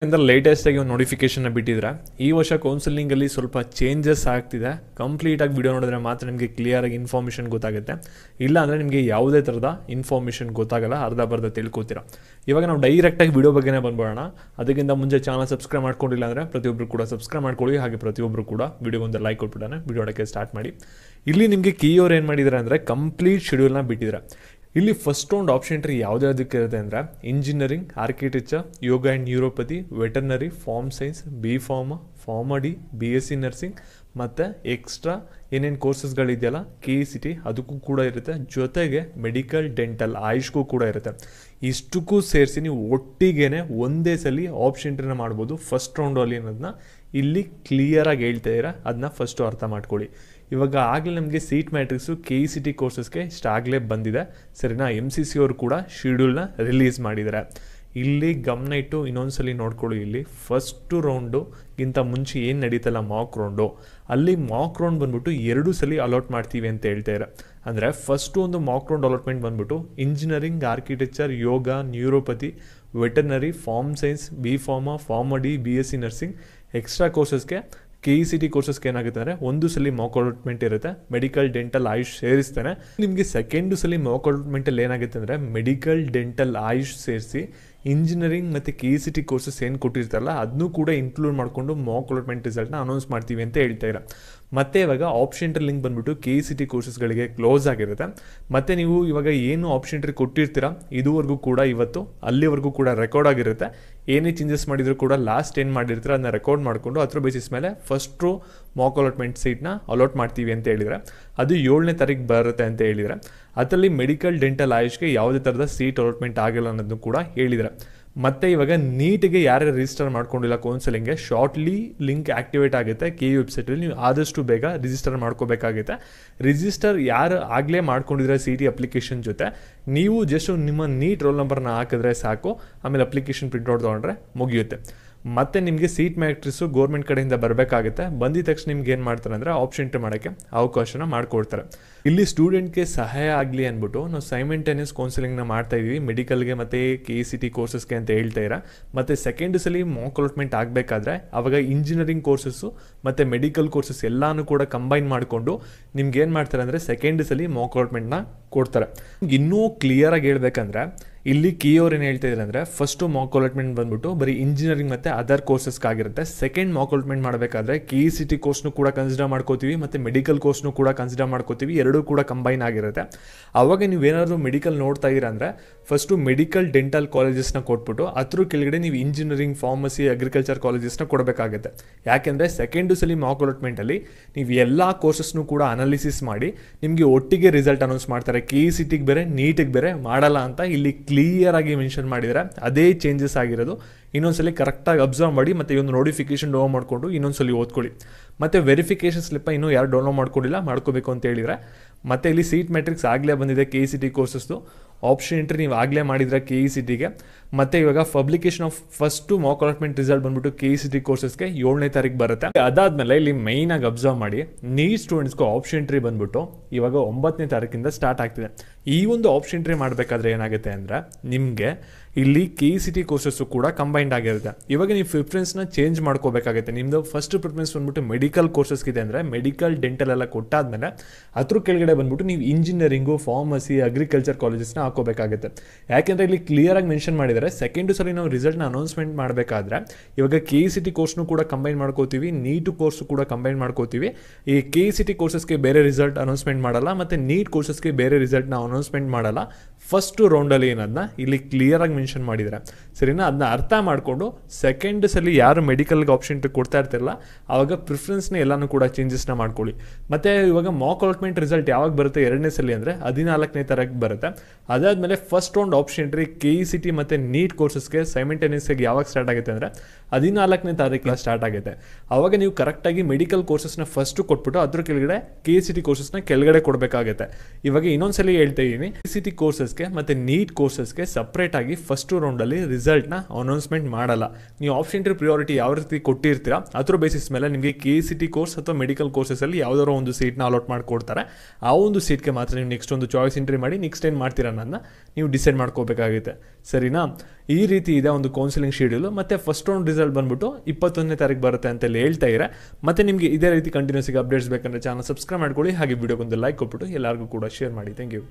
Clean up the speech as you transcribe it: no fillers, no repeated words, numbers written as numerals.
ಇಂದ ಲೇಟೆಸ್ಟ್ ಆಗಿ ಒಂದು ನೋಟಿಫಿಕೇಶನ್ ಬಿಟ್ಟಿದ್ರೆ ಈ ವರ್ಷ ಕೌನ್ಸಿಲಿಂಗ್ ಅಲ್ಲಿ ಸ್ವಲ್ಪ ಚೇಂಜಸ್ ಆಗ್ತಿದೆ. ಕಂಪ್ಲೀಟ್ ಆಗಿ ವಿಡಿಯೋ ನೋಡಿದ್ರೆ ಮಾತ್ರ ನಿಮಗೆ ಕ್ಲಿಯರ್ ಆಗಿ ಇನ್ಫಾರ್ಮೇಷನ್ ಗೊತ್ತಾಗುತ್ತೆ. ಇಲ್ಲ ಅಂದ್ರೆ ನಿಮಗೆ ಯಾವುದೇ ತರದ ಇನ್ಫಾರ್ಮೇಷನ್ ಗೊತ್ತಾಗಲ್ಲ, ಅರ್ಧ ಬರ್ಧ ತಿಳ್ಕೊತೀರಾ. ಇವಾಗ ನಾವು ಡೈರೆಕ್ಟ್ ಆಗಿ ವಿಡಿಯೋ ಬಗ್ಗೆನೇ ಬಂದ್ಬೋಣ. ಅದಕ್ಕಿಂತ ಮುಂಚೆ ಚಾನಲ್ ಸಬ್ಸ್ಕ್ರೈಬ್ ಮಾಡ್ಕೊಂಡಿಲ್ಲ ಅಂದ್ರೆ ಪ್ರತಿಯೊಬ್ಬರು ಕೂಡ ಸಬ್ಸ್ಕ್ರೈಬ್ ಮಾಡ್ಕೊಳ್ಳಿ. ಹಾಗೆ ಪ್ರತಿಯೊಬ್ಬರು ಕೂಡ ವಿಡಿಯೋಗೊಂದು ಲೈಕ್ ಕೊಟ್ಬಿಟ್ಟಾನೆ ವಿಡಿಯೋ ನೋಡೋಕ್ಕೆ ಸ್ಟಾರ್ಟ್ ಮಾಡಿ. ಇಲ್ಲಿ ನಿಮಗೆ ಕೀಯೋರ್ ಏನು ಮಾಡಿದ್ದಾರೆ ಅಂದರೆ ಕಂಪ್ಲೀಟ್ ಶೆಡ್ಯೂಲ್ನ ಬಿಟ್ಟಿದ್ದಾರೆ. ಇಲ್ಲಿ ಫಸ್ಟ್ ರೌಂಡ್ ಆಪ್ಷನ್ ಎಂಟ್ರಿ ಯಾವುದಕ್ಕೆ ಇರುತ್ತೆ ಅಂದರೆ engineering, architecture, yoga and neuropathy, veterinary, farm science, B pharm D, BSc nursing ಮತ್ತು ಎಕ್ಸ್ಟ್ರಾ ಏನೇನು ಕೋರ್ಸಸ್ಗಳಿದೆಯಲ್ಲ KCT ಅದಕ್ಕೂ ಕೂಡ ಇರುತ್ತೆ. ಜೊತೆಗೆ ಮೆಡಿಕಲ್, ಡೆಂಟಲ್, ಆಯುಷ್ಗೂ ಕೂಡ ಇರುತ್ತೆ. ಇಷ್ಟಕ್ಕೂ ಸೇರಿಸಿ ನೀವು ಒಟ್ಟಿಗೆ ಒಂದೇ ಸಲ ಆಪ್ಷನ್ ಎಂಟ್ರಿನ ಮಾಡ್ಬೋದು ಫಸ್ಟ್ ರೌಂಡಲ್ಲಿ ಅನ್ನೋದನ್ನ ಇಲ್ಲಿ ಕ್ಲಿಯರಾಗಿ ಹೇಳ್ತಾ ಇದ್ದೀರಾ. ಅದನ್ನ ಫಸ್ಟು ಅರ್ಥ ಮಾಡ್ಕೊಳ್ಳಿ. ಇವಾಗ ಆಗಲೇ ನಮಗೆ ಸೀಟ್ ಮ್ಯಾಟ್ರಿಕ್ಸು KCT ಕೋರ್ಸಸ್ಗೆ ಇಷ್ಟಾಗಲೇ ಬಂದಿದೆ, ಸರಿನಾ. MCC ಅವರು ಕೂಡ ಶೆಡ್ಯೂಲ್ನ ರಿಲೀಸ್ ಮಾಡಿದ್ದಾರೆ. ಇಲ್ಲಿ ಗಮನ ಇಟ್ಟು ಇನ್ನೊಂದ್ಸಲಿ ನೋಡ್ಕೊಳ್ಳಿ. ಇಲ್ಲಿ ಫಸ್ಟ್ ರೌಂಡುಗಿಂತ ಮುಂಚೆ ಏನು ನಡೀತಲ್ಲ ಮಾಕ್ ರೌಂಡು, ಅಲ್ಲಿ ಮಾಕ್ ರೌಂಡ್ ಬಂದ್ಬಿಟ್ಟು 2 ಸಲ ಅಲಾಟ್ ಮಾಡ್ತೀವಿ ಅಂತ ಹೇಳ್ತಾರೆ. ಅಂದರೆ ಫಸ್ಟು ಒಂದು ಮಾಕ್ ರೌಂಡ್ ಅಲಾಟ್ಮೆಂಟ್ ಬಂದ್ಬಿಟ್ಟು engineering, architecture, yoga, neuropathy, veterinary, farm science, B pharm D, BSc nursing, extra ಕೋರ್ಸಸ್ಗೆ KCT ಕೋರ್ಸಸ್ಗೆ ಏನಾಗುತ್ತೆ ಅಂದರೆ ಒಂದು ಸಲ ಮಾಕ್ ಅಲಾಟ್ಮೆಂಟ್ ಇರುತ್ತೆ. ಮೆಡಿಕಲ್, ಡೆಂಟಲ್, ಆಯುಷ್ ಸೇರಿಸ್ತಾನೆ. ನಿಮಗೆ ಸೆಕೆಂಡು ಸಲ ಮಾಕ್ ಅಲಾಟ್ಮೆಂಟಲ್ಲಿ ಏನಾಗುತ್ತೆ ಅಂದರೆ ಮೆಡಿಕಲ್, ಡೆಂಟಲ್, ಆಯುಷ್ ಸೇರಿಸಿ ಇಂಜಿನಿಯರಿಂಗ್ ಮತ್ತು KCT ಕೋರ್ಸಸ್ ಏನು ಕೊಟ್ಟಿರ್ತಾರಲ್ಲ ಅದನ್ನೂ ಕೂಡ ಇನ್ಕ್ಲೂಡ್ ಮಾಡಿಕೊಂಡು ಮಾಕ್ ಅಲಾಟ್ಮೆಂಟ್ ರಿಸಲ್ಟ್ನ ಅನೌನ್ಸ್ ಮಾಡ್ತೀವಿ ಅಂತ ಹೇಳ್ತಾ ಇದ್ದಾರೆ. ಮತ್ತು ಇವಾಗ ಆಪ್ಷನ್ ಎಂಟ್ರಿ ಲಿಂಕ್ ಬಂದ್ಬಿಟ್ಟು KCT ಕೋರ್ಸಸ್ಗಳಿಗೆ ಕ್ಲೋಸ್ ಆಗಿರುತ್ತೆ. ಮತ್ತು ನೀವು ಇವಾಗ ಏನು ಆಪ್ಷನ್ ಎಂಟ್ರಿ ಕೊಟ್ಟಿರ್ತೀರಾ ಇದುವರೆಗೂ ಕೂಡ ಇವತ್ತು ಅಲ್ಲಿವರೆಗೂ ಕೂಡ ರೆಕಾರ್ಡ್ ಆಗಿರುತ್ತೆ. ಏನೇ ಚೇಂಜಸ್ ಮಾಡಿದರೂ ಕೂಡ ಲಾಸ್ಟ್ ಏನು ಮಾಡಿರ್ತೀರ ಅದನ್ನ ರೆಕಾರ್ಡ್ ಮಾಡಿಕೊಂಡು ಅದ್ರ ಬೇಸಿಸ್ ಮೇಲೆ ಫಸ್ಟು ಮಾಕ್ ಅಲಾಟ್ಮೆಂಟ್ ಸೀಟ್ನ ಅಲಾಟ್ ಮಾಡ್ತೀವಿ ಅಂತ ಹೇಳಿದರೆ ಅದು 7ನೇ ತಾರೀಕು ಬರುತ್ತೆ ಅಂತ ಹೇಳಿದರೆ. ಅದರಲ್ಲಿ ಮೆಡಿಕಲ್, ಡೆಂಟಲ್, ಆಯುಷ್ಗೆ ಯಾವುದೇ ಥರದ ಸೀಟ್ ಅಲಾಟ್ಮೆಂಟ್ ಆಗಿಲ್ಲ ಅನ್ನೋದನ್ನು ಕೂಡ ಹೇಳಿದರೆ. ಮತ್ತು ಇವಾಗ ನೀಟಿಗೆ ಯಾರ್ಯಾರು ರಿಜಿಸ್ಟರ್ ಮಾಡ್ಕೊಂಡಿಲ್ಲ ಕೌನ್ಸಿಲಿಂಗ್ಗೆ ಶಾರ್ಟ್ಲಿ ಲಿಂಕ್ ಆ್ಯಕ್ಟಿವೇಟ್ ಆಗುತ್ತೆ KU ವೆಬ್ಸೈಟಲ್ಲಿ. ನೀವು ಆದಷ್ಟು ಬೇಗ ರಿಜಿಸ್ಟರ್ ಮಾಡ್ಕೋಬೇಕಾಗುತ್ತೆ. ರಿಜಿಸ್ಟರ್ ಯಾರು ಆಗಲೇ ಮಾಡ್ಕೊಂಡಿದ್ರೆ CT ಅಪ್ಲಿಕೇಶನ್ ಜೊತೆ ನೀವು ಜಸ್ಟ್ ನಿಮ್ಮ ನೀಟ್ ರೋಲ್ ನಂಬರ್ನ ಹಾಕಿದ್ರೆ ಸಾಕು. ಆಮೇಲೆ ಅಪ್ಲಿಕೇಶನ್ ಪ್ರಿಂಟ್ಔಟ್ ತೊಗೊಂಡ್ರೆ ಮುಗಿಯುತ್ತೆ. ಮತ್ತು ನಿಮಗೆ ಸೀಟ್ ಮ್ಯಾಟ್ರಿಕ್ಸು ಗೌರ್ಮೆಂಟ್ ಕಡೆಯಿಂದ ಬರಬೇಕಾಗುತ್ತೆ. ಬಂದಿದ ತಕ್ಷಣ ನಿಮ್ಗೆ ಏನು ಮಾಡ್ತಾರೆ ಅಂದರೆ ಆಪ್ಷನ್ ಎಂಟ್ರಿ ಮಾಡೋಕ್ಕೆ ಅವಕಾಶನ ಮಾಡಿಕೊಡ್ತಾರೆ. ಇಲ್ಲಿ ಸ್ಟೂಡೆಂಟ್ಗೆ ಸಹಾಯ ಆಗಲಿ ಅಂದ್ಬಿಟ್ಟು ನಾವು ಸೈಮೆಂಟೇನಿಯಸ್ ಕೌನ್ಸಿಲಿಂಗ್ನ ಮಾಡ್ತಾ ಇದ್ದೀವಿ ಮೆಡಿಕಲ್ಗೆ ಮತ್ತು KCT ಕೋರ್ಸಸ್ಗೆ ಅಂತ ಹೇಳ್ತಾ ಇರ. ಮತ್ತು ಸೆಕೆಂಡ್ ಸಲ ಮಾಕ್ ಅಲಾಟ್ಮೆಂಟ್ ಆಗಬೇಕಾದ್ರೆ ಅವಾಗ ಇಂಜಿನಿಯರಿಂಗ್ ಕೋರ್ಸಸ್ಸು ಮತ್ತು ಮೆಡಿಕಲ್ ಕೋರ್ಸಸ್ ಎಲ್ಲನೂ ಕೂಡ ಕಂಬೈನ್ ಮಾಡಿಕೊಂಡು ನಿಮ್ಗೆ ಏನು ಮಾಡ್ತಾರೆ ಅಂದರೆ ಸೆಕೆಂಡ್ ಸಲ ಮಾಕ್ ಅಲಾಟ್ಮೆಂಟ್ನ ಕೊಡ್ತಾರೆ. ಇನ್ನೂ ಕ್ಲಿಯರಾಗಿ ಹೇಳ್ಬೇಕಂದ್ರೆ ಇಲ್ಲಿ KIOR ಏನು ಹೇಳ್ತಾ ಇದ್ದಾರೆ ಅಂದರೆ ಫಸ್ಟು ಮಾಕ್ ಅಲಾಟ್ಮೆಂಟ್ ಬಂದ್ಬಿಟ್ಟು ಬರೀ ಇಂಜಿನಿಯರಿಂಗ್ ಮತ್ತು ಅದರ್ ಕೋರ್ಸಸ್ಗಾಗಿರುತ್ತೆ. ಸೆಕೆಂಡ್ ಮಾಕ್ ಅಲಾಟ್ಮೆಂಟ್ ಮಾಡಬೇಕಾದ್ರೆ KCT ಕೋರ್ಸ್ನು ಕೂಡ ಕನ್ಸಿಡರ್ ಮಾಡ್ಕೋತೀವಿ ಮತ್ತು ಮೆಡಿಕಲ್ ಕೋರ್ಸ್ನು ಕೂಡ ಕನ್ಸಿಡರ್ ಮಾಡ್ಕೋತೀವಿ. ಎರಡೂ ಕೂಡ ಕಂಬೈನ್ ಆಗಿರುತ್ತೆ. ಆವಾಗ ನೀವೇನಾದರೂ ಮೆಡಿಕಲ್ ನೋಡ್ತಾ ಇದ್ದೀರಾ ಅಂದರೆ ಫಸ್ಟು ಮೆಡಿಕಲ್, ಡೆಂಟಲ್ ಕಾಲೇಜಸ್ನ ಕೊಟ್ಬಿಟ್ಟು ಅದ್ರ ಕೆಳಗಡೆ ನೀವು ಇಂಜಿನಿಯರಿಂಗ್, ಫಾರ್ಮಸಿ, ಅಗ್ರಿಕಲ್ಚರ್ ಕಾಲೇಜಸ್ನ ಕೊಡಬೇಕಾಗುತ್ತೆ. ಯಾಕೆಂದರೆ ಸೆಕೆಂಡು ಸಲ ಮಾಕ್ ಅಲಾಟ್ಮೆಂಟಲ್ಲಿ ನೀವು ಎಲ್ಲ ಕೋರ್ಸಸ್ನು ಕೂಡ ಅನಾಲಿಸಿಸ್ ಮಾಡಿ ನಿಮಗೆ ಒಟ್ಟಿಗೆ ರಿಸಲ್ಟ್ ಅನೌನ್ಸ್ ಮಾಡ್ತಾರೆ. KCTಗೆ ಬೇರೆ, ನೀಟಿಗೆ ಬೇರೆ ಮಾಡಲ್ಲ ಅಂತ ಇಲ್ಲಿ ಕ್ಲಿಯರ್ ಆಗಿ ಮೆನ್ಷನ್ ಮಾಡಿದರೆ ಅದೇ ಚೇಂಜಸ್ ಆಗಿರೋದು. ಇನ್ನೊಂದ್ಸಲಿ ಕರೆಕ್ಟಾಗಿ ಅಬ್ಸರ್ವ್ ಮಾಡಿ ಮತ್ತು ಈ ಒಂದು ನೋಟಿಫಿಕೇಶನ್ ಡೌನ್ಲೋಡ್ ಮಾಡಿಕೊಂಡು ಇನ್ನೊಂದ್ಸಲಿ ಓದ್ಕೊಳ್ಳಿ. ಮತ್ತು ವೆರಿಫಿಕೇಷನ್ ಸ್ಲಿಪ್ಪ ಇನ್ನೂ ಯಾರು ಡೌನ್ಲೋಡ್ ಮಾಡ್ಕೊಂಡಿಲ್ಲ ಮಾಡ್ಕೋಬೇಕು ಅಂತ ಹೇಳಿದರೆ. ಮತ್ತು ಇಲ್ಲಿ ಸೀಟ್ ಮ್ಯಾಟ್ರಿಕ್ಸ್ ಆಗಲೇ ಬಂದಿದೆ KCT ಕೋರ್ಸಸ್ದು. ಆಪ್ಷನ್ ಎಂಟ್ರಿ ನೀವು ಆಗಲೇ ಮಾಡಿದರೆ KCTಗೆ. ಮತ್ತು ಇವಾಗ publication of first Mach allotment result ಬಂದ್ಬಿಟ್ಟು KCT ಕೋರ್ಸಸ್ಗೆ 7ನೇ ತಾರೀಕು ಬರುತ್ತೆ. ಅದಾದಮೇಲೆ ಇಲ್ಲಿ ಮೈನಾಗಿ ಅಬ್ಸರ್ವ್ ಮಾಡಿ ನೀಟ್ ಸ್ಟೂಡೆಂಟ್ಸ್ಗೂ ಆಪ್ಷನ್ ಎಂಟ್ರಿ ಬಂದ್ಬಿಟ್ಟು ಇವಾಗ 9ನೇ ತಾರೀಕಿಂದ ಸ್ಟಾರ್ಟ್ ಆಗ್ತಿದೆ. ಈ ಒಂದು ಆಪ್ಷನ್ ಎಂಟ್ರಿ ಮಾಡಬೇಕಾದ್ರೆ ಏನಾಗುತ್ತೆ ಅಂದರೆ ನಿಮಗೆ ಇಲ್ಲಿ KCT ಕೋರ್ಸಸ್ಸು ಕೂಡ ಕಂಬೈಂಡ್ ಆಗಿರುತ್ತೆ. ಇವಾಗ ನೀವು ಪ್ರಿಫರೆನ್ಸ್ನ ಚೇಂಜ್ ಮಾಡ್ಕೋಬೇಕಾಗುತ್ತೆ. ನಿಮ್ಮದು ಫಸ್ಟ್ ಪ್ರಿಫರೆನ್ಸ್ ಬಂದ್ಬಿಟ್ಟು ಮೆಡಿಕಲ್ ಕೋರ್ಸಸ್ಗಿದೆ ಅಂದರೆ ಮೆಡಿಕಲ್, ಡೆಂಟಲ್ ಎಲ್ಲ ಕೊಟ್ಟಾದ್ಮೇಲೆ ಅದ್ರ ಕೆಳಗಡೆ ಬಂದ್ಬಿಟ್ಟು ನೀವು ಇಂಜಿನಿಯರಿಂಗು, ಫಾರ್ಮಸಿ, ಅಗ್ರಿಕಲ್ಚರ್ ಕಾಲೇಜಸ್ನ ಹಾಕೋಬೇಕಾಗುತ್ತೆ. ಯಾಕೆಂದರೆ ಇಲ್ಲಿ ಕ್ಲಿಯರಾಗಿ ಮೆನ್ಷನ್ ಮಾಡಿದರೆ ಸೆಕೆಂಡು ಸಲ ನಾವು ರಿಸಲ್ಟ್ನ ಅನೌನ್ಸ್ಮೆಂಟ್ ಮಾಡಬೇಕಾದ್ರೆ ಇವಾಗ KCT ಕೋರ್ಸ್ನು ಕೂಡ ಕಂಬೈನ್ ಮಾಡ್ಕೋತೀವಿ, ನೀಟು ಕೋರ್ಸು ಕೂಡ ಕಂಬೈನ್ ಮಾಡ್ಕೋತೀವಿ. ಈ KCT ಕೋರ್ಸಸ್ಗೆ ಬೇರೆ ರಿಸಲ್ಟ್ ಅನೌನ್ಸ್ಮೆಂಟ್ ಮಾಡಲ್ಲ ಮತ್ತು ನೀಟ್ ಕೋರ್ಸಸ್ಗೆ ಬೇರೆ ರಿಸಲ್ಟ್ನ ಅನೌನ್ಸ್ಮೆಂಟ್ ಮಾಡಲ್ಲ. ಫಸ್ಟು ರೌಂಡಲ್ಲಿ ಏನದನ್ನ ಇಲ್ಲಿ ಕ್ಲಿಯರಾಗಿ ಮೆನ್ಷನ್ ಮಾಡಿದ್ದಾರೆ, ಸರಿನಾ. ಅದನ್ನ ಅರ್ಥ ಮಾಡಿಕೊಂಡು ಸೆಕೆಂಡ್ ಸಲ ಯಾರು ಮೆಡಿಕಲ್ಗೆ ಆಪ್ಷನ್ ಎಂಟ್ರಿ ಕೊಡ್ತಾ ಇರ್ತಿರಲ್ಲ ಆವಾಗ ಪ್ರಿಫರೆನ್ಸ್ನ ಎಲ್ಲನೂ ಕೂಡ ಚೇಂಜಸ್ನ ಮಾಡ್ಕೊಳ್ಳಿ. ಮತ್ತು ಇವಾಗ ಮಾಕ್ ಅಲಾಟ್ಮೆಂಟ್ ರಿಸಲ್ಟ್ ಯಾವಾಗ ಬರುತ್ತೆ 2ನೇ ಸಲ ಅಂದರೆ 14ನೇ ತಾರೀಕು ಬರುತ್ತೆ. ಅದಾದಮೇಲೆ first round option entry KCT ಮತ್ತು ನೀಟ್ ಕೋರ್ಸಸ್ಗೆ ಸೈಮೆಂಟೇನಿಯಸ್ಗೆ ಯಾವಾಗ ಸ್ಟಾರ್ಟ್ ಆಗುತ್ತೆ ಅಂದರೆ 14ನೇ ತಾರೀಕಿನ ಸ್ಟಾರ್ಟ್ ಆಗುತ್ತೆ. ಆವಾಗ ನೀವು ಕರೆಕ್ಟಾಗಿ ಮೆಡಿಕಲ್ ಕೋರ್ಸಸ್ನ ಫಸ್ಟು ಕೊಟ್ಬಿಟ್ಟು ಅದ್ರ ಕೆಳಗಡೆ KCT ಕೋರ್ಸಸ್ನ ಕೆಳಗಡೆ ಕೊಡಬೇಕಾಗುತ್ತೆ. ಇವಾಗ ಇನ್ನೊಂದ್ಸಲಿ ಹೇಳ್ತಾ ಇದ್ದೀನಿ KCT ಕೋರ್ಸಸ್ಗೆ ಮತ್ತು ನೀಟ್ ಕೋರ್ಸಸ್ಗೆ ಸಪ್ರೇಟಾಗಿ ಫಸ್ಟ್ ಫಸ್ಟ್ ರೌಂಡಲ್ಲಿ ರಿಸಲ್ಟ್ನ ಅನೌನ್ಸ್ಮೆಂಟ್ ಮಾಡಲ್ಲ. ನೀವು ಆಪ್ಷನ್ ಇಂಟರ್ವ್ಯೂ ಪ್ರಿಯಾರಿಟಿ ಯಾವ ರೀತಿ ಕೊಟ್ಟಿರ್ತೀರಾ ಅದ್ರ ಬೇಸಿಸ್ ಮೇಲೆ ನಿಮಗೆ KCT ಕೋರ್ಸ್ ಅಥವಾ ಮೆಡಿಕಲ್ ಕೋರ್ಸಸಲ್ಲಿ ಯಾವುದಾದ್ರು ಒಂದು ಸೀಟ್ನ ಅಲಾಟ್ ಮಾಡಿಕೊಡ್ತಾರೆ. ಆ ಒಂದು ಸೀಟ್ಗೆ ಮಾತ್ರ ನೀವು ನೆಕ್ಸ್ಟ್ ಒಂದು ಚಾಯ್ಸ್ ಎಂಟ್ರಿ ಮಾಡಿ ನೆಕ್ಸ್ಟ್ ಏನು ಮಾಡ್ತೀರಾ ಅನ್ನೋದನ್ನ ನೀವು ಡಿಸೈಡ್ ಮಾಡ್ಕೋಬೇಕಾಗುತ್ತೆ. ಸರಿನಾ? ಈ ರೀತಿ ಇದೆ ಒಂದು ಕೌನ್ಸಿಲಿಂಗ್ ಶೆಡ್ಯೂಲು. ಮತ್ತು ಫಸ್ಟ್ ರೌಂಡ್ ರಿಸಲ್ಟ್ ಬಂದ್ಬಿಟ್ಟು 21ನೇ ತಾರೀಕು ಬರುತ್ತೆ ಅಂತೇಳಿ ಹೇಳ್ತಾ ಇದ್ದಾರೆ. ಮತ್ತು ನಿಮಗೆ ಇದೇ ರೀತಿ ಕಂಟಿನ್ಯೂಸ್ ಆಗಿ ಅಪ್ಡೇಟ್ಸ್ ಬೇಕಂದ್ರೆ ಚಾನಲ್ ಸಬ್ಸ್ಕ್ರೈಬ್ ಮಾಡ್ಕೊಳ್ಳಿ. ಹಾಗೆ ವಿಡಿಯೋಗೊಂದು ಲೈಕ್ ಕೊಟ್ಬಿಟ್ಟು ಎಲ್ಲರಿಗೂ ಕೂಡ ಶೇರ್ ಮಾಡಿ. Thank you.